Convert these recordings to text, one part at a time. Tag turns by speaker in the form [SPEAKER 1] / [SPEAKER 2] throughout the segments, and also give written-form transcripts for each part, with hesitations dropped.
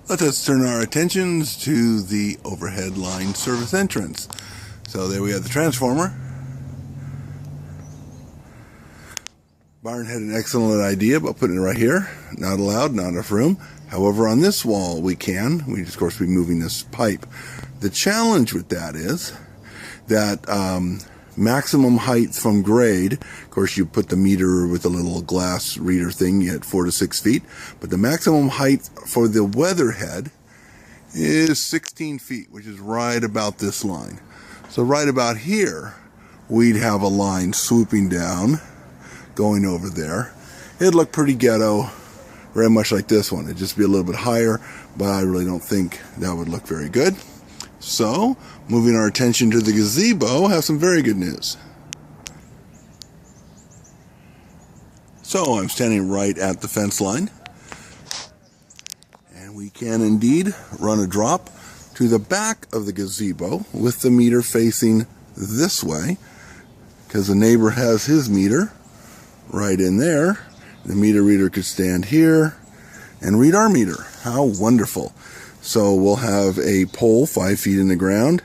[SPEAKER 1] Let us turn our attentions to the overhead line service entrance. So there we have the transformer. Byron had an excellent idea about putting it right here. Not allowed, not enough room. However, on this wall we can. We of course be moving this pipe. The challenge with that is that maximum height from grade, of course you put the meter with a little glass reader thing, you had 4 to 6 feet, but the maximum height for the weatherhead is 16 feet, which is right about this line. So right about here, we'd have a line swooping down, going over there. It'd look pretty ghetto, very much like this one. It'd just be a little bit higher, but I really don't think that would look very good. So, moving our attention to the gazebo, have some very good news. So, I'm standing right at the fence line, and we can indeed run a drop to the back of the gazebo with the meter facing this way, because the neighbor has his meter right in there. The meter reader could stand here and read our meter. How wonderful. So we'll have a pole 5 feet in the ground.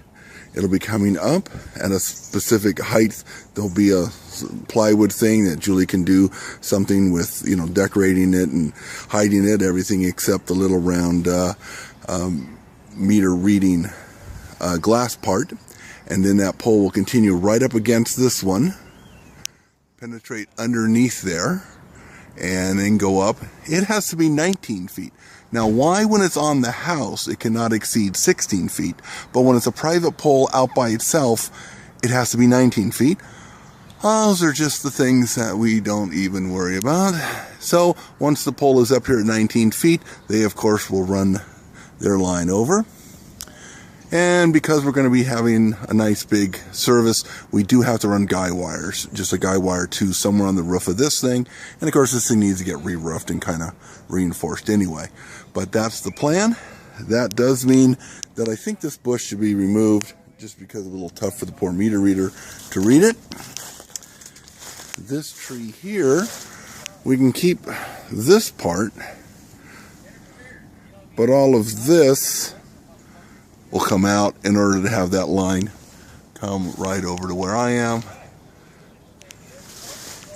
[SPEAKER 1] It'll be coming up at a specific height. There'll be a plywood thing that Julie can do something with, decorating it and hiding it, everything except the little round meter reading glass part. And then that pole will continue right up against this one, penetrate underneath there, and then go up. It has to be 19 feet. Now, why when it's on the house it cannot exceed 16 feet, but when it's a private pole out by itself, it has to be 19 feet? Those are just the things that we don't even worry about. So, once the pole is up here at 19 feet, they of course will run their line over. And because we're going to be having a nice big service, we do have to run guy wires, just a guy wire too, somewhere on the roof of this thing. And of course this thing needs to get re-roofed and kind of reinforced anyway. But that's the plan. That does mean that I think this bush should be removed just because it's a little tough for the poor meter reader to read it. This tree here, we can keep this part, but all of this will come out in order to have that line come right over to where I am,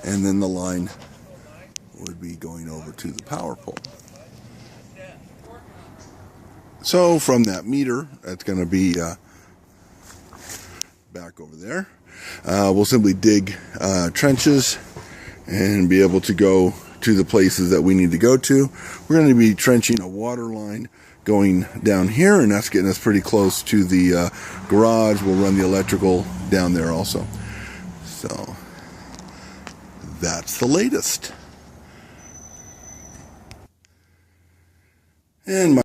[SPEAKER 1] and then the line would be going over to the power pole. So from that meter, that's going to be back over there. We'll simply dig trenches and be able to go to the places that we need to go to. We're going to be trenching a water line going down here, and that's getting us pretty close to the garage. We'll run the electrical down there also. So that's the latest. And